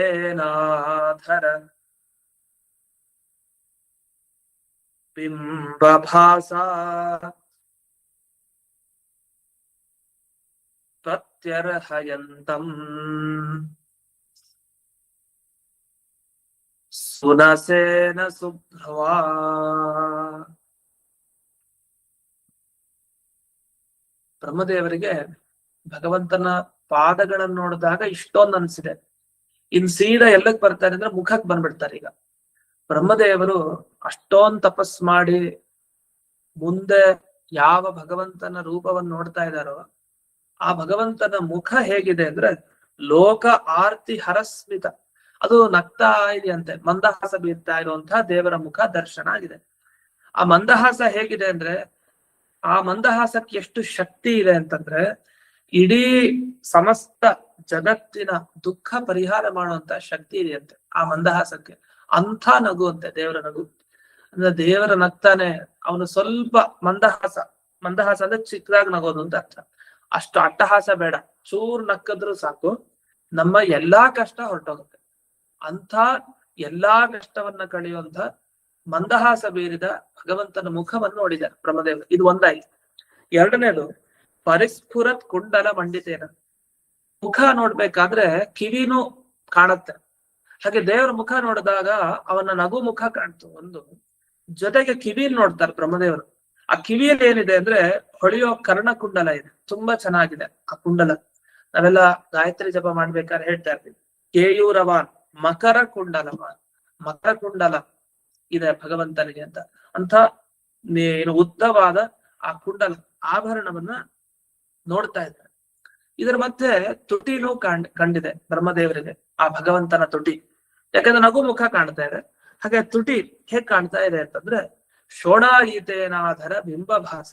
ಶೋಣಾಜಿತೇನಾಧರ ಬಿಂಬಭಾಸ ಪ್ರತ್ಯರ್ಹಯಂತಂ ಸುನಸೇನ ಸುಭ್ರವಾ. ಬ್ರಹ್ಮದೇವರಿಗೆ ಭಗವಂತನ ಪಾದಗಳನ್ನು ನೋಡಿದಾಗ ಇಷ್ಟೊಂದು ಅನ್ಸಿದೆ. ಇನ್ ಸೀದಾ ಎಲ್ಲಕ್ ಬರ್ತಾರೆ ಅಂದ್ರೆ ಮುಖಕ್ ಬಂದ್ಬಿಡ್ತಾರೆ. ಈಗ ಬ್ರಹ್ಮದೇವರು ಅಷ್ಟೊಂದು ತಪಸ್ ಮಾಡಿ ಮುಂದೆ ಯಾವ ಭಗವಂತನ ರೂಪವನ್ನು ನೋಡ್ತಾ ಇದ್ದಾರೋ ಆ ಭಗವಂತನ ಮುಖ ಹೇಗಿದೆ ಅಂದ್ರೆ ಲೋಕ ಆರ್ತಿ ಹರಸ್ಮಿತ, ಅದು ನಗ್ತಾ ಇದೆಯಂತೆ, ಮಂದಹಾಸ ಬೀರ್ತಾ ಇರುವಂತಹ ದೇವರ ಮುಖ ದರ್ಶನ ಆಗಿದೆ. ಆ ಮಂದಹಾಸ ಹೇಗಿದೆ ಅಂದ್ರೆ ಆ ಮಂದಹಾಸಕ್ಕೆ ಎಷ್ಟು ಶಕ್ತಿ ಇದೆ ಅಂತಂದ್ರೆ ಇಡೀ ಸಮಸ್ತ ಜಗತ್ತಿನ ದುಃಖ ಪರಿಹಾರ ಮಾಡುವಂತ ಶಕ್ತಿ ಇದೆಯಂತೆ ಆ ಮಂದಹಾಸಕ್ಕೆ. ಅಂಥ ನಗು ಅಂತೆ ದೇವರ ನಗು. ಅಂದ್ರೆ ದೇವರ ನಗ್ತಾನೆ, ಅವನು ಸ್ವಲ್ಪ ಮಂದಹಾಸ ಅಂದ್ರೆ ಚಿಕ್ಕದಾಗಿ ನಗೋದು ಅಂತ ಅರ್ಥ. ಅಷ್ಟು ಅಟ್ಟಹಾಸ ಬೇಡ, ಚೂರ್ ನಕ್ಕದ್ರು ಸಾಕು, ನಮ್ಮ ಎಲ್ಲಾ ಕಷ್ಟ ಹೊರಟೋಗುತ್ತೆ. ಅಂಥ ಎಲ್ಲಾ ಕಷ್ಟವನ್ನ ಕಳೆಯುವಂತ ಮಂದಹಾಸ ಬೀರಿದ ಭಗವಂತನ ಮುಖವನ್ನು ನೋಡಿದ ಬ್ರಹ್ಮದೇವರು. ಇದು ಒಂದಾಯ್ತು. ಎರಡನೇದು ಪರಿಸ್ಫುರತ್ ಕುಂಡಲ ಮಂಡಿತೇನ. ಮುಖ ನೋಡ್ಬೇಕಾದ್ರೆ ಕಿವಿನೂ ಕಾಣುತ್ತೆ. ಹಾಗೆ ದೇವರ ಮುಖ ನೋಡಿದಾಗ ಅವನ ನಗು ಮುಖ ಕಾಣ್ತು ಒಂದು, ಜೊತೆಗೆ ಕಿವಿಯಲ್ಲಿ ನೋಡ್ತಾರೆ ಬ್ರಹ್ಮದೇವರು. ಆ ಕಿವಿಯಲ್ಲಿ ಏನಿದೆ ಅಂದ್ರೆ ಹೊಳೆಯೋ ಕರ್ಣ ಕುಂಡಲ ಇದೆ, ತುಂಬಾ ಚೆನ್ನಾಗಿದೆ ಆ ಕುಂಡಲ. ನಾವೆಲ್ಲ ಗಾಯತ್ರಿ ಜಪ ಮಾಡ್ಬೇಕಾದ್ರೆ ಹೇಳ್ತಾ ಇರ್ತೀವಿ, ಕೇಯೂರವಾನ್ ಮಕರ ಕುಂಡಲವಾನ್, ಮಕರ ಕುಂಡಲ ಇದೆ ಭಗವಂತನಿಗೆ ಅಂತ ಏನು ಉದ್ದವಾದ ಆ ಕುಂಡಲ ಆಭರಣವನ್ನ ನೋಡ್ತಾ ಇದ್ದಾರೆ. ಇದರ ಮಧ್ಯೆ ತುಟಿನೂ ಕಂಡಿದೆ ಬ್ರಹ್ಮದೇವರಿಗೆ, ಆ ಭಗವಂತನ ತುಟಿ. ಯಾಕಂದ್ರೆ ನಗು ಮುಖ ಕಾಣ್ತಾ ಇದೆ, ಹಾಗೆ ತುಟಿ ಹೇಗ್ ಕಾಣ್ತಾ ಇದೆ ಅಂತಂದ್ರೆ ಶೋಣಾಯಿತೇನಾಧರ ಬಿಂಬಭಾಸ,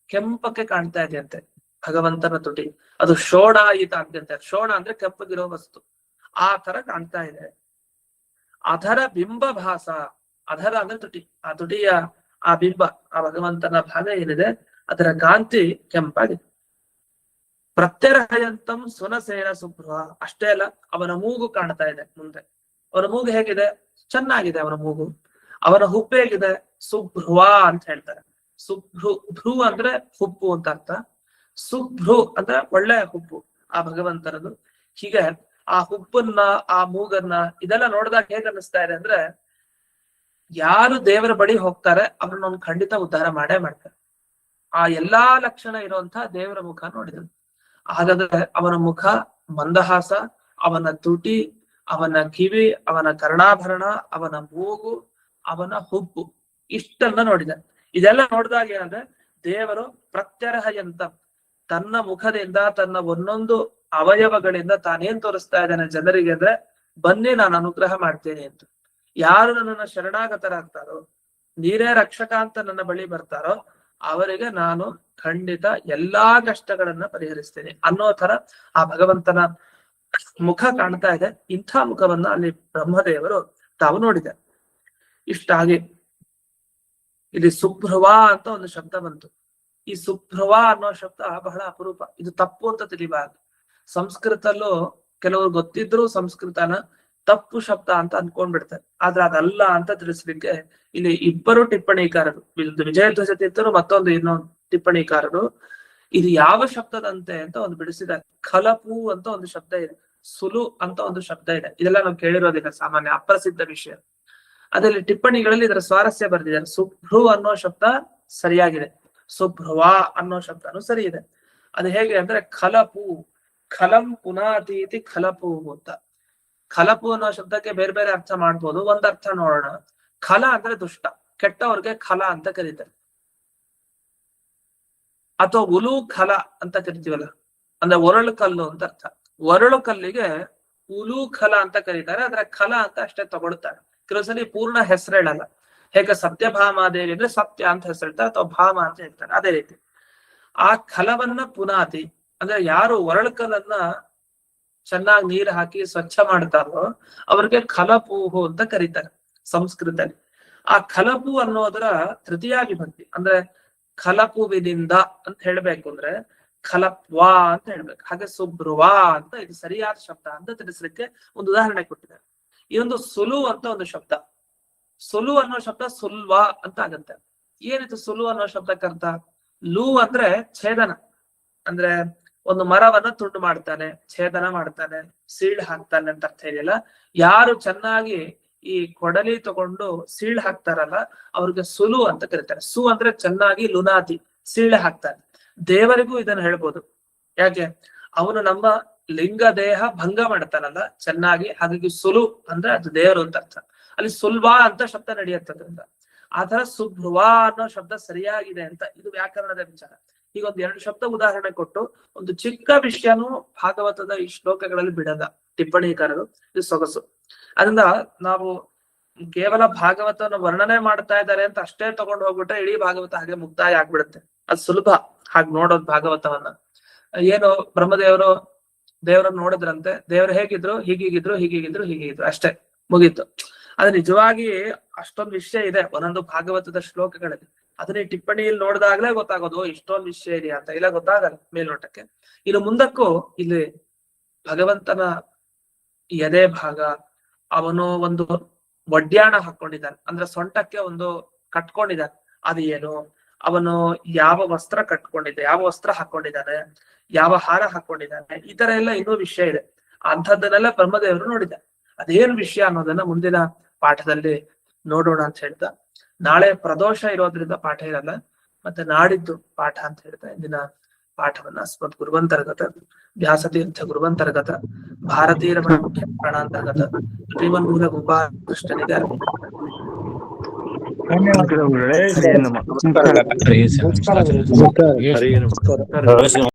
ಕೆಂಪಕ್ಕೆ ಕಾಣ್ತಾ ಇದೆ ಅಂತೆ ಭಗವಂತನ ತುಟಿ. ಅದು ಶೋಣಾಯಿತ ಅಂತೆ. ಶೋಣ ಅಂದ್ರೆ ಕೆಂಪಗಿರೋ ವಸ್ತು, ಆ ತರ ಕಾಣ್ತಾ ಇದೆ. ಅಧರ ಬಿಂಬಭಾಸ, ಅಧರ ಅಂದ್ರೆ ತುಟಿ, ಆ ತುಟಿಯ ಆ ಬಿಂಬ, ಆ ಭಗವಂತನ ಭಾಗ ಏನಿದೆ ಅದರ ಕಾಂತಿ ಕೆಂಪಾಗಿದೆ. ಪ್ರತ್ಯರಹಯಂತಂ ಸುನಸೇನ ಸುಭ್ರ, ಅಷ್ಟೇ ಅಲ್ಲ ಅವನ ಮೂಗು ಕಾಣ್ತಾ ಇದೆ ಮುಂದೆ. ಅವನ ಮೂಗು ಹೇಗಿದೆ? ಚೆನ್ನಾಗಿದೆ ಅವನ ಮೂಗು. ಅವನ ಹುಬ್ಬು ಹೇಗಿದೆ? ಸುಭ್ರುವ ಅಂತ ಹೇಳ್ತಾರೆ. ಭ್ರೂ ಅಂದ್ರೆ ಹುಬ್ಬು ಅಂತ ಅರ್ಥ. ಸುಭ್ರು ಅಂದ್ರೆ ಒಳ್ಳೆಯ ಹುಬ್ಬು ಆ ಭಗವಂತನದು. ಹೀಗೆ ಆ ಹುಬ್ಬನ್ನ, ಆ ಮೂಗನ್ನ ಇದೆಲ್ಲ ನೋಡಿದಾಗ ಹೇಗ್ ಅನ್ನಿಸ್ತಾ ಇದೆ ಅಂದ್ರೆ, ಯಾರು ದೇವರ ಬಳಿ ಹೋಗ್ತಾರೆ ಅವ್ರನ್ನ ಖಂಡಿತ ಉದ್ಧಾರ ಮಾಡೇ ಮಾಡ್ತಾರೆ. ಆ ಎಲ್ಲಾ ಲಕ್ಷಣ ಇರುವಂತಹ ದೇವರ ಮುಖ ನೋಡಿದ್ರು. ಹಾಗಾದ್ರೆ ಅವನ ಮುಖ ಮಂದಹಾಸ, ಅವನ ತುಟಿ, ಅವನ ಕಿವಿ, ಅವನ ಕರ್ಣಾಭರಣ, ಅವನ ಮೂಗು, ಅವನ ಹುಬ್ಬು, ಇಷ್ಟನ್ನ ನೋಡಿದ. ಇದೆಲ್ಲ ನೋಡಿದಾಗ ಏನಂದ್ರೆ ದೇವರು ಪ್ರತ್ಯರಹಯಂತ, ತನ್ನ ಮುಖದಿಂದ ತನ್ನ ಒಂದೊಂದು ಅವಯವಗಳಿಂದ ತಾನೇನ್ ತೋರಿಸ್ತಾ ಇದ್ದಾನೆ ಜನರಿಗೆ ಅಂದ್ರೆ, ಬನ್ನಿ ನಾನು ಅನುಗ್ರಹ ಮಾಡ್ತೇನೆ ಅಂತ. ಯಾರು ನನ್ನನ್ನ ಶರಣಾಗತರಾಗ್ತಾರೋ, ನೀರೇ ರಕ್ಷಕ ಅಂತ ನನ್ನ ಬಳಿ ಬರ್ತಾರೋ ಅವರಿಗೆ ನಾನು ಖಂಡಿತ ಎಲ್ಲಾ ಕಷ್ಟಗಳನ್ನ ಪರಿಹರಿಸ್ತೇನೆ ಅನ್ನೋ ತರ ಆ ಭಗವಂತನ ಮುಖ ಕಾಣ್ತಾ ಇದೆ. ಇಂಥ ಮುಖವನ್ನ ಅಲ್ಲಿ ಬ್ರಹ್ಮದೇವರು ತಾವು ನೋಡಿದೆ. ಇಷ್ಟಾಗಿ ಇಲ್ಲಿ ಸುಭ್ರುವ ಅಂತ ಒಂದು ಶಬ್ದ ಬಂತು. ಈ ಸುಭ್ರುವ ಅನ್ನೋ ಶಬ್ದ ಬಹಳ ಅಪರೂಪ, ಇದು ತಪ್ಪು ಅಂತ ತಿಳಿಬಾರ್ದು. ಸಂಸ್ಕೃತಲ್ಲೂ ಕೆಲವರು ಗೊತ್ತಿದ್ರು ಸಂಸ್ಕೃತನ ತಪ್ಪು ಶಬ್ದ ಅಂತ ಅನ್ಕೊಂಡ್ಬಿಡ್ತಾರೆ, ಆದ್ರೆ ಅದಲ್ಲ ಅಂತ ತಿಳಿಸ್ಲಿಕ್ಕೆ ಇಲ್ಲಿ ಇಬ್ಬರು ಟಿಪ್ಪಣಿಕಾರರು, ವಿಜಯಧ್ವಜ ತೀರ್ಥರು ಮತ್ತೊಂದು ಇನ್ನೊಂದು ಟಿಪ್ಪಣಿಕಾರರು ಇದು ಯಾವ ಶಬ್ದದಂತೆ ಅಂತ ಒಂದು ಬಿಡಿಸಿದ್ದಾರೆ. ಖಲಪು ಅಂತ ಒಂದು ಶಬ್ದ ಇದೆ, ಸುಲು ಅಂತ ಒಂದು ಶಬ್ದ ಇದೆ. ಇದೆಲ್ಲ ನಾವು ಕೇಳಿರೋದಿಲ್ಲ, ಸಾಮಾನ್ಯ ಅಪ್ರಸಿದ್ಧ ವಿಷಯ. ಅದರಲ್ಲಿ ಟಿಪ್ಪಣಿಗಳಲ್ಲಿ ಇದರ ಸ್ವಾರಸ್ಯ ಬರೆದಿದ್ದಾರೆ. ಸುಭ್ರು ಅನ್ನೋ ಶಬ್ದ ಸರಿಯಾಗಿದೆ, ಸುಭ್ರುವ ಅನ್ನೋ ಶಬ್ದನು ಸರಿ ಇದೆ. ಅದು ಹೇಗೆ ಅಂದ್ರೆ ಖಲಪು, ಖಲಂ ಪುನಾತೀತಿ ಖಲಪು ಅಂತ. ಖಲಪು ಅನ್ನೋ ಶಬ್ದಕ್ಕೆ ಬೇರೆ ಬೇರೆ ಅರ್ಥ ಮಾಡ್ಬೋದು. ಒಂದ್ ಅರ್ಥ ನೋಡೋಣ. ಖಲ ಅಂದ್ರೆ ದುಷ್ಟ, ಕೆಟ್ಟವ್ರಿಗೆ ಖಲ ಅಂತ ಕರೀತಾರೆ. ಅಥವಾ ಉಲು ಖಲ ಅಂತ ಕರಿತೀವಲ್ಲ, ಅಂದ್ರೆ ಒರಳು ಕಲ್ಲು ಅಂತ ಅರ್ಥ. ಒರಳು ಕಲ್ಲಿಗೆ ಉಲು ಖಲ ಅಂತ ಕರೀತಾರೆ, ಆದ್ರೆ ಖಲ ಅಂತ ಅಷ್ಟೇ ತಗೊಳ್ತಾರೆ. ಕೆಲವು ಸಲ ಪೂರ್ಣ ಹೆಸರು ಹೇಳಲ್ಲ. ಹೇಗೆ ಸತ್ಯಭಾಮಾದೇವಿ ಅಂದ್ರೆ ಸತ್ಯ ಅಂತ ಹೆಸರು ಹೇಳ್ತಾರೆ, ಅಥವಾ ಭಾಮ ಅಂತ ಹೇಳ್ತಾರೆ. ಅದೇ ರೀತಿ ಆ ಖಲವನ್ನ ಪುನಾತಿ ಅಂದ್ರೆ ಯಾರು ಒರಳು ಕಲ್ಲನ್ನ ಚೆನ್ನಾಗಿ ನೀರು ಹಾಕಿ ಸ್ವಚ್ಛ ಮಾಡ್ತಾರೋ ಅವ್ರಿಗೆ ಖಲಪೂಹು ಅಂತ ಕರೀತಾರೆ ಸಂಸ್ಕೃತದಲ್ಲಿ. ಆ ಖಲಪು ಅನ್ನೋದರ ತೃತೀಯ ವಿಭಕ್ತಿ, ಅಂದ್ರೆ ಖಲಪುವಿನಿಂದ ಅಂತ ಹೇಳ್ಬೇಕು ಅಂದ್ರೆ ಖಲಪ್ವಾ ಅಂತ ಹೇಳ್ಬೇಕು. ಹಾಗೆ ಸುಬ್ರುವಾ ಅಂತ ಇದು ಸರಿಯಾದ ಶಬ್ದ ಅಂತ ತಿಳಿಸ್ಲಿಕ್ಕೆ ಒಂದು ಉದಾಹರಣೆ ಕೊಟ್ಟಿದ್ದಾರೆ. ಇದೊಂದು ಸುಲು ಅಂತ ಒಂದು ಶಬ್ದ. ಸುಲು ಅನ್ನೋ ಶಬ್ದ ಸುಲ್ವಾ ಅಂತ ಆಗತ್ತೆ. ಏನಿತ್ತು ಸುಲು ಅನ್ನೋ ಶಬ್ದಕ್ಕೆ ಅರ್ಥ? ಲು ಅಂದ್ರೆ ಛೇದನ, ಅಂದ್ರೆ ಒಂದು ಮರವನ್ನ ತುಂಡು ಮಾಡ್ತಾನೆ, ಛೇದನ ಮಾಡ್ತಾನೆ, ಸೀಳ್ ಹಾಕ್ತಾನೆ ಅಂತ ಅರ್ಥ ಇದೆಯಲ್ಲ. ಯಾರು ಚೆನ್ನಾಗಿ ಈ ಕೊಡಲಿ ತಗೊಂಡು ಸೀಳ್ ಹಾಕ್ತಾರಲ್ಲ ಅವ್ರಿಗೆ ಸುಲು ಅಂತ ಕರೀತಾರೆ. ಸು ಅಂದ್ರೆ ಚೆನ್ನಾಗಿ, ಲುನಾತಿ ಸೀಳೆ ಹಾಕ್ತಾನೆ. ದೇವರಿಗೂ ಇದನ್ನ ಹೇಳ್ಬೋದು. ಯಾಕೆ? ಅವನು ನಮ್ಮ ಲಿಂಗ ದೇಹ ಭಂಗ ಮಾಡ್ತಾನಲ್ಲ ಚೆನ್ನಾಗಿ, ಹಾಗಾಗಿ ಸುಲು ಅಂದ್ರೆ ಅದು ದೇವರು ಅಂತ ಅರ್ಥ. ಅಲ್ಲಿ ಸುಲ್ವಾ ಅಂತ ಶಬ್ದ ನಡೆಯುತ್ತದ್ರಿಂದ ಆ ತರ ಸುಭ್ರುವ ಅನ್ನೋ ಶಬ್ದ ಸರಿಯಾಗಿದೆ ಅಂತ ಇದು ವ್ಯಾಕರಣದ ವಿಚಾರ. ಈಗ ಒಂದ್ ಎರಡು ಶಬ್ದ ಉದಾಹರಣೆ ಕೊಟ್ಟು ಒಂದು ಚಿಕ್ಕ ವಿಷಯನೂ ಭಾಗವತದ ಈ ಶ್ಲೋಕಗಳಲ್ಲಿ ಬಿಡಲ್ಲ ಟಿಪ್ಪಣಿಕಾರರು. ಇದು ಸೊಗಸು. ಅದರಿಂದ ನಾವು ಕೇವಲ ಭಾಗವತನ ವರ್ಣನೆ ಮಾಡ್ತಾ ಇದ್ದಾರೆ ಅಂತ ಅಷ್ಟೇ ತಗೊಂಡು ಹೋಗ್ಬಿಟ್ರೆ ಇಡೀ ಭಾಗವತ ಹಾಗೆ ಮುಕ್ತಾಯ ಆಗ್ಬಿಡುತ್ತೆ. ಅದು ಸುಲಭ ಹಾಗೆ ನೋಡೋದು ಭಾಗವತವನ್ನ. ಏನು ಬ್ರಹ್ಮದೇವರು ದೇವರನ್ನು ನೋಡಿದ್ರಂತೆ, ದೇವರು ಹೇಗಿದ್ರು, ಹೀಗಿದ್ರು ಅಷ್ಟೇ, ಮುಗೀತು. ಅದು ನಿಜವಾಗಿ ಅಷ್ಟೊಂದು ವಿಷಯ ಇದೆ ಒಂದೊಂದು ಭಾಗವತದ ಶ್ಲೋಕಗಳಲ್ಲಿ. ಅದನ್ನ ಟಿಪ್ಪಣಿಯಲ್ಲಿ ನೋಡಿದಾಗ್ಲೇ ಗೊತ್ತಾಗೋದು ಇಷ್ಟೊಂದು ವಿಷಯ ಇದೆಯಾ ಅಂತ. ಇಲ್ಲ ಗೊತ್ತಾಗಲ್ಲ ಮೇಲ್ನೋಟಕ್ಕೆ. ಇನ್ನು ಮುಂದಕ್ಕೂ ಇಲ್ಲಿ ಭಗವಂತನ ಎದೆ ಭಾಗ, ಅವನು ಒಂದು ಒಡ್ಯಾಣ ಹಾಕೊಂಡಿದ್ದಾನೆ, ಅಂದ್ರೆ ಸೊಂಟಕ್ಕೆ ಒಂದು ಕಟ್ಕೊಂಡಿದ್ದಾನೆ. ಅದು ಏನು, ಅವನು ಯಾವ ವಸ್ತ್ರ ಕಟ್ಕೊಂಡಿದ್ದೆ, ಯಾವ ವಸ್ತ್ರ ಹಾಕೊಂಡಿದ್ದಾನೆ, ಯಾವ ಹಾರ ಹಾಕೊಂಡಿದ್ದಾನೆ, ಈ ತರ ಎಲ್ಲ ಇನ್ನೂ ವಿಷಯ ಇದೆ. ಅಂಥದ್ದನ್ನೆಲ್ಲ ಬ್ರಹ್ಮದೇವರು ನೋಡಿದ್ದಾರೆ. ಅದೇನು ವಿಷಯ ಅನ್ನೋದನ್ನ ಮುಂದಿನ ಪಾಠದಲ್ಲಿ ನೋಡೋಣ ಅಂತ ಹೇಳ್ತಾ, ನಾಳೆ ಪ್ರದೋಷ ಇರೋದ್ರಿಂದ ಪಾಠ ಇರಲ್ಲ, ಮತ್ತೆ ನಾಡಿದ್ದು ಪಾಠ ಅಂತ ಹೇಳ್ತಾ ಇಂದಿನ ಪಾಠವನ್ನ ಅಸ್ಮದ್ ಗುರುವಂತರ್ಗತ ವ್ಯಾಸತೀರ್ಥ ಗುರುವಂತರ್ಗತ ಭಾರತೀಯ ರಮಣ ಮುಖ್ಯ ಪ್ರಾಣಾಂತರ್ಗತ ಶ್ರೀಮನ್ಮೂಲ ಗೋಪಾಲಕೃಷ್ಣನಿಗೆ ಧನ್ಯವಾದಗಳು. ನಮಸ್ಕಾರ.